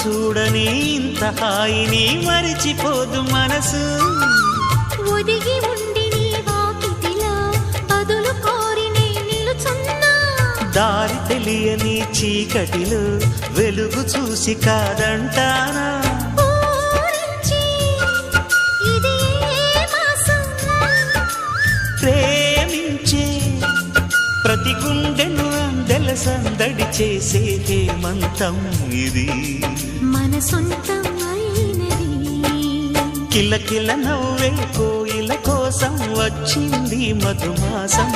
చూడని ఇంత హాయిని మరిచిపోదు మనసు. ఒదిగి ఉండి నీ వాకిటిలో బదులు కోరి నే నిలుచున్నా. దారి తెలియని చీకటిలో వెలుగు చూసి కాదంటానా. ప్రేమించే ప్రతి గుండెను అందెల సందడి చేసే హేమంతం ఇది. మన సొంతం అయినది. కిలకిల నవ్వే కోయిల కోసం వచ్చింది మధుమాసం.